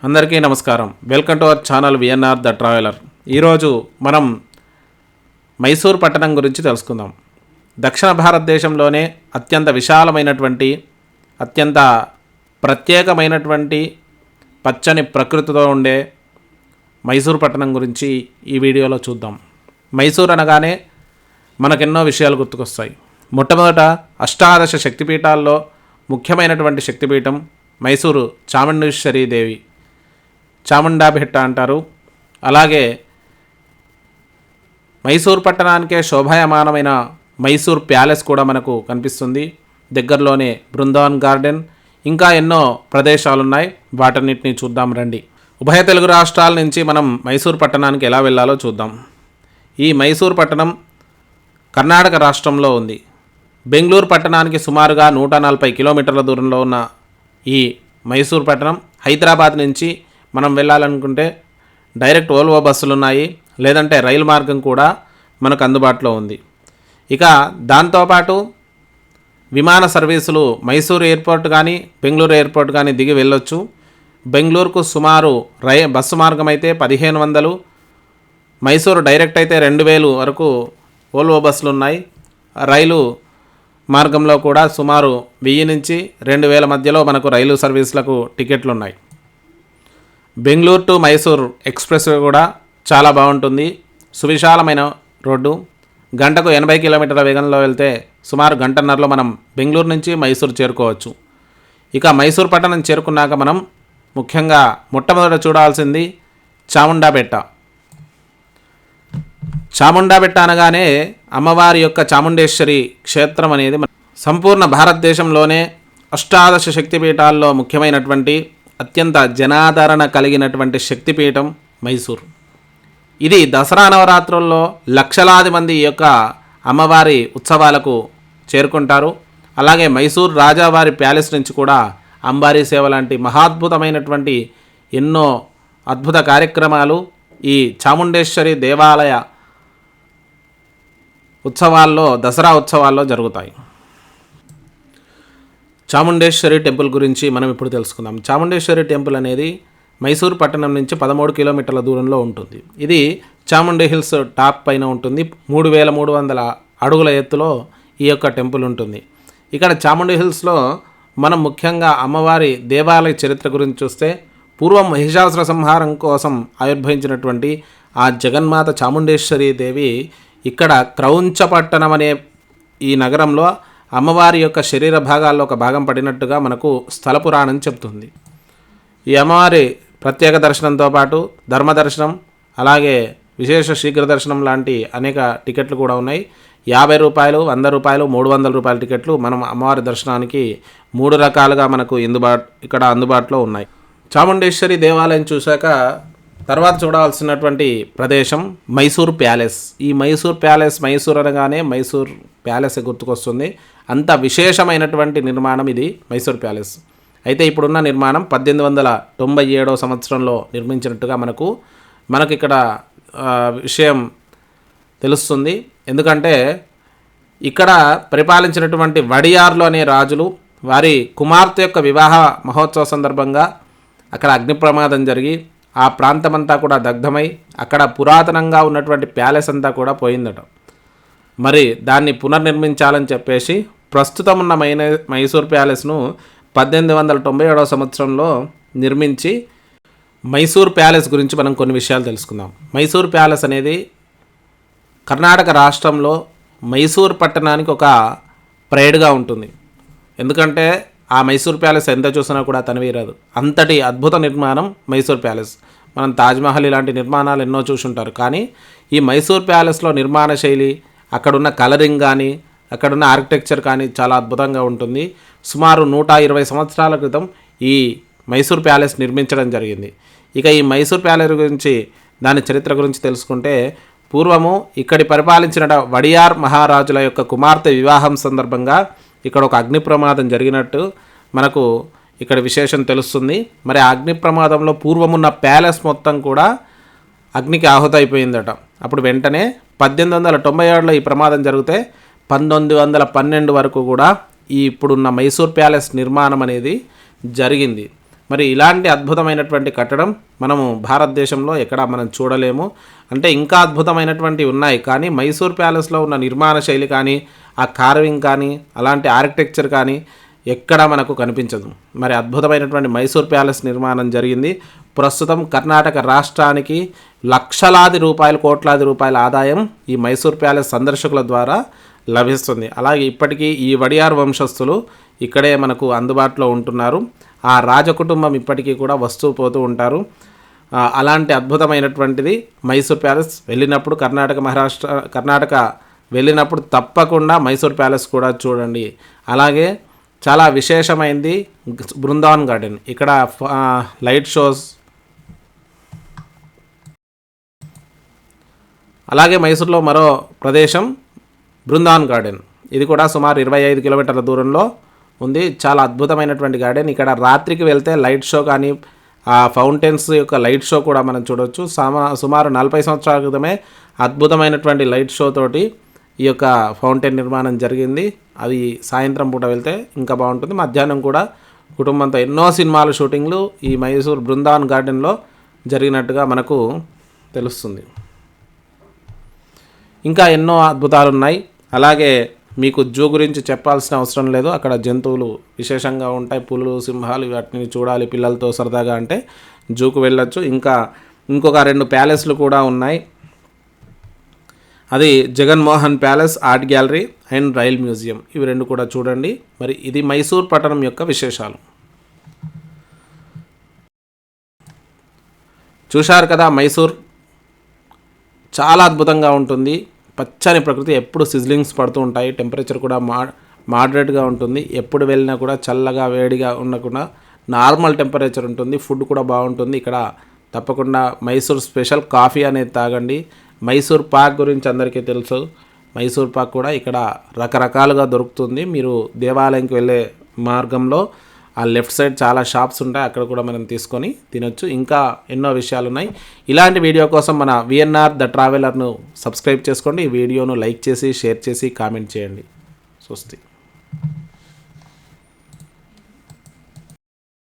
అందరికీ నమస్కారం. Welcome to our channel VNR the traveller. ఈరోజు మనం మైసూర్ పట్టణం గురించి తెలుసుకుందాం. దక్షిణ భారతదేశంలోనే అత్యంత విశాలమైనటువంటి అత్యంత ప్రత్యేకమైనటువంటి పచ్చని ప్రకృతితో ఉండే మైసూర్ పట్టణం గురించి ఈ వీడియోలో చూద్దాం. మైసూర్ అనగానే మనకెన్నో విషయాలు గుర్తుకొస్తాయి. మొట్టమొదట అష్టాదశ శక్తిపీఠాల్లో ముఖ్యమైనటువంటి శక్తిపీఠం మైసూరు చాముండేశ్వరి దేవి, చాముండాబెట్ట అంటారు. అలాగే మైసూర్ పట్టణానికే శోభాయమానమైన మైసూర్ ప్యాలెస్ కూడా మనకు కనిపిస్తుంది. దగ్గరలోనే బృందావన్ గార్డెన్, ఇంకా ఎన్నో ప్రదేశాలు ఉన్నాయి. వాటన్నిటిని చూద్దాం రండి. ఉభయ తెలుగు రాష్ట్రాల నుంచి మనం మైసూర్ పట్టణానికి ఎలా వెళ్ళాలో చూద్దాం. ఈ మైసూర్ పట్టణం కర్ణాటక రాష్ట్రంలో ఉంది. బెంగళూరు పట్టణానికి సుమారుగా 140 కిలోమీటర్ల దూరంలో ఉన్న ఈ మైసూర్ పట్టణం హైదరాబాద్ నుంచి మనం వెళ్ళాలనుకుంటే డైరెక్ట్ ఓల్వో బస్సులు ఉన్నాయి, లేదంటే రైలు మార్గం కూడా మనకు అందుబాటులో ఉంది. ఇక దాంతోపాటు విమాన సర్వీసులు మైసూరు ఎయిర్పోర్ట్ కానీ బెంగళూరు ఎయిర్పోర్ట్ కానీ దిగి వెళ్ళొచ్చు. బెంగళూరుకు సుమారు బస్సు మార్గం అయితే 1500, మైసూరు డైరెక్ట్ అయితే 2000 వరకు ఓల్వో బస్సులు ఉన్నాయి. రైలు మార్గంలో కూడా సుమారు 1000 నుంచి 2000 మధ్యలో మనకు రైలు సర్వీసులకు టికెట్లు ఉన్నాయి. బెంగళూరు టు మైసూర్ ఎక్స్ప్రెస్ కూడా చాలా బాగుంటుంది. సువిశాలమైన రోడ్డు. గంటకు 80 కిలోమీటర్ల వేగంలో వెళ్తే సుమారు గంటన్నరలో మనం బెంగళూరు నుంచి మైసూర్ చేరుకోవచ్చు. ఇక మైసూర్ పట్టణం చేరుకున్నాక మనం ముఖ్యంగా మొట్టమొదట చూడాల్సింది చాముండాబెట్ట. చాముండాబెట్ట అనగానే అమ్మవారి యొక్క చాముండేశ్వరి క్షేత్రం అనేది సంపూర్ణ భారతదేశంలోనే అష్టాదశ శక్తిపీఠాల్లో ముఖ్యమైనటువంటి అత్యంత జనాదరణ కలిగినటువంటి శక్తిపీఠం మైసూర్. ఇది దసరా నవరాత్రుల్లో లక్షలాది మంది ఈ యొక్క అమ్మవారి ఉత్సవాలకు చేరుకుంటారు. అలాగే మైసూర్ రాజావారి ప్యాలెస్ నుంచి కూడా అంబారీ సేవ లాంటి మహాద్భుతమైనటువంటి ఎన్నో అద్భుత కార్యక్రమాలు ఈ చాముండేశ్వరి దేవాలయ ఉత్సవాల్లో, దసరా ఉత్సవాల్లో జరుగుతాయి. చాముండేశ్వరి టెంపుల్ గురించి మనం ఇప్పుడు తెలుసుకుందాం. చాముండేశ్వరి టెంపుల్ అనేది మైసూర్ పట్టణం నుంచి 13 కిలోమీటర్ల దూరంలో ఉంటుంది. ఇది చాముండి హిల్స్ టాప్ పైన ఉంటుంది. 3300 అడుగుల ఎత్తులో ఈ యొక్క టెంపుల్ ఉంటుంది. ఇక్కడ చాముండి హిల్స్లో మనం ముఖ్యంగా అమ్మవారి దేవాలయ చరిత్ర గురించి చూస్తే, పూర్వం మహిషాసుర సంహారం కోసం ఆవిర్భవించినటువంటి ఆ జగన్మాత చాముండేశ్వరి దేవి ఇక్కడ క్రౌంచపట్టణం అనే ఈ నగరంలో అమ్మవారి యొక్క శరీర భాగాల్లో ఒక భాగం పడినట్టుగా మనకు స్థల పురాణం చెప్తుంది. ఈ అమ్మవారి ప్రత్యేక దర్శనంతో పాటు ధర్మదర్శనం, అలాగే విశేష శీఘ్ర దర్శనం లాంటి అనేక టికెట్లు కూడా ఉన్నాయి. 50 రూపాయలు, 100 రూపాయలు, 300 రూపాయల టికెట్లు మనం అమ్మవారి దర్శనానికి 3 రకాలుగా మనకు ఇక్కడ అందుబాటులో ఉన్నాయి. చాముండేశ్వరి దేవాలయం చూశాక తర్వాత చూడాల్సినటువంటి ప్రదేశం మైసూర్ ప్యాలెస్. ఈ మైసూర్ ప్యాలెస్, మైసూర్ అనగానే మైసూర్ ప్యాలెస్ గుర్తుకొస్తుంది. అంత విశేషమైనటువంటి నిర్మాణం ఇది మైసూర్ ప్యాలెస్. అయితే ఇప్పుడున్న నిర్మాణం 1897 సంవత్సరంలో నిర్మించినట్టుగా మనకు ఇక్కడ విషయం తెలుస్తుంది. ఎందుకంటే ఇక్కడ పరిపాలించినటువంటి వడియార్లు అనే రాజులు వారి కుమార్తె యొక్క వివాహ మహోత్సవ సందర్భంగా అక్కడ అగ్ని ప్రమాదం జరిగి ఆ ప్రాంతమంతా కూడా దగ్ధమై అక్కడ పురాతనంగా ఉన్నటువంటి ప్యాలెస్ అంతా కూడా పోయిందట. మరి దాన్ని పునర్నిర్మించాలని చెప్పేసి ప్రస్తుతం ఉన్న మైసూర్ ప్యాలెస్ను 1897 సంవత్సరంలో నిర్మించి మైసూర్ ప్యాలెస్ గురించి మనం కొన్ని విషయాలు తెలుసుకుందాం. మైసూర్ ప్యాలెస్ అనేది కర్ణాటక రాష్ట్రంలో మైసూర్ పట్టణానికి ఒక ప్రైడ్గా ఉంటుంది. ఎందుకంటే ఆ మైసూర్ ప్యాలెస్ ఎంత చూసినా కూడా తనివీరదు. అంతటి అద్భుత నిర్మాణం మైసూర్ ప్యాలెస్. మనం తాజ్మహల్ ఇలాంటి నిర్మాణాలు ఎన్నో చూసుంటారు, కానీ ఈ మైసూర్ ప్యాలెస్లో నిర్మాణ శైలి, అక్కడున్న కలరింగ్ కానీ, అక్కడున్న ఆర్కిటెక్చర్ కానీ చాలా అద్భుతంగా ఉంటుంది. సుమారు 120 సంవత్సరాల క్రితం ఈ మైసూర్ ప్యాలెస్ నిర్మించడం జరిగింది. ఇక ఈ మైసూర్ ప్యాలెస్ గురించి, దాని చరిత్ర గురించి తెలుసుకుంటే, పూర్వము ఇక్కడి పరిపాలించిన వడియార్ మహారాజుల యొక్క కుమార్తె వివాహం సందర్భంగా ఇక్కడ ఒక అగ్ని ప్రమాదం జరిగినట్టు మనకు ఇక్కడ విశేషం తెలుస్తుంది. మరి ఆ అగ్ని ప్రమాదంలో పూర్వమున్న ప్యాలెస్ మొత్తం కూడా అగ్నికి ఆహుతైపోయిందట. అప్పుడు వెంటనే 1897లో ఈ ప్రమాదం జరిగితే 1912 వరకు కూడా ఈ ఇప్పుడున్న మైసూర్ ప్యాలెస్ నిర్మాణం అనేది జరిగింది. మరి ఇలాంటి అద్భుతమైనటువంటి కట్టడం మనము భారతదేశంలో ఎక్కడ మనం చూడలేము. అంటే ఇంకా అద్భుతమైనటువంటివి ఉన్నాయి, కానీ మైసూర్ ప్యాలెస్లో ఉన్న నిర్మాణ శైలి కానీ, ఆ కార్వింగ్ కానీ, అలాంటి ఆర్కిటెక్చర్ కానీ ఎక్కడా మనకు కనిపించదు. మరి అద్భుతమైనటువంటి మైసూర్ ప్యాలెస్ నిర్మాణం జరిగింది. ప్రస్తుతం కర్ణాటక రాష్ట్రానికి లక్షలాది రూపాయలు, కోట్లాది రూపాయల ఆదాయం ఈ మైసూర్ ప్యాలెస్ సందర్శకుల ద్వారా లభిస్తుంది. అలాగే ఇప్పటికీ ఈ వడియార్ వంశస్థులు ఇక్కడే మనకు అందుబాటులో ఉంటున్నారు. ఆ రాజకుటుంబం ఇప్పటికీ కూడా వస్తూ పోతూ ఉంటారు. అలాంటి అద్భుతమైనటువంటిది మైసూర్ ప్యాలెస్. వెళ్ళినప్పుడు కర్ణాటక వెళ్ళినప్పుడు తప్పకుండా మైసూర్ ప్యాలెస్ కూడా చూడండి. అలాగే చాలా విశేషమైంది బృందావన్ గార్డెన్. ఇక్కడ లైట్ షోస్, అలాగే మైసూర్లో మరో ప్రదేశం బృందావన్ గార్డెన్. ఇది కూడా సుమారు 25 కిలోమీటర్ల దూరంలో ఉంది. చాలా అద్భుతమైనటువంటి గార్డెన్. ఇక్కడ రాత్రికి వెళ్తే లైట్ షో కానీ, ఆ ఫౌంటైన్స్ యొక్క లైట్ షో కూడా మనం చూడవచ్చు. సుమారు 40 సంవత్సరాల క్రితమే అద్భుతమైనటువంటి లైట్ షో తోటి ఈ యొక్క ఫౌంటైన్ నిర్మాణం జరిగింది. అది సాయంత్రం పూట వెళ్తే ఇంకా బాగుంటుంది. మధ్యాహ్నం కూడా కుటుంబంతో ఎన్నో సినిమాలు షూటింగ్లు ఈ మైసూర్ బృందావన్ గార్డెన్లో జరిగినట్టుగా మనకు తెలుస్తుంది. ఇంకా ఎన్నో అద్భుతాలు ఉన్నాయి. అలాగే మీకు జూ గురించి చెప్పాల్సిన అవసరం లేదు. అక్కడ జంతువులు విశేషంగా ఉంటాయి, పులులు, సింహాలు, వాటిని చూడాలి పిల్లలతో సరదాగా అంటే జూకు వెళ్ళొచ్చు. ఇంకొక 2 ప్యాలెస్లు కూడా ఉన్నాయి. అది Jaganmohan palace, art gallery and rail museum. ఇవి 2 కూడా చూడండి. మరి ఇది మైసూర్ పట్టణం యొక్క విశేషాలు. చూశారు కదా, మైసూర్ చాలా అద్భుతంగా ఉంటుంది. పచ్చని ప్రకృతి, ఎప్పుడు సిజ్లింగ్స్ పడుతూ ఉంటాయి. టెంపరేచర్ కూడా మోడరేట్గా ఉంటుంది. ఎప్పుడు వెళ్ళినా కూడా చల్లగా వేడిగా ఉండకుండా నార్మల్ టెంపరేచర్ ఉంటుంది. ఫుడ్ కూడా బాగుంటుంది. ఇక్కడ తప్పకుండా మైసూర్ స్పెషల్ కాఫీ అనేది తాగండి. మైసూర్ పాక్ గురించి అందరికీ తెలుసు. మైసూర్ పాక్ కూడా ఇక్కడ రకరకాలుగా దొరుకుతుంది. మీరు దేవాలయంకి వెళ్ళే మార్గంలో ఆ లెఫ్ట్ సైడ్ చాలా షాప్స్ ఉంటాయి, అక్కడ కూడా మనం తీసుకొని తినొచ్చు. ఇంకా ఎన్నో విషయాలు ఉన్నాయి. ఇలాంటి వీడియో కోసం మన విఎన్ఆర్ ద ట్రావెలర్ను సబ్స్క్రైబ్ చేసుకోండి. ఈ వీడియోను లైక్ చేసి, షేర్ చేసి, కామెంట్ చేయండి. స్వస్తి.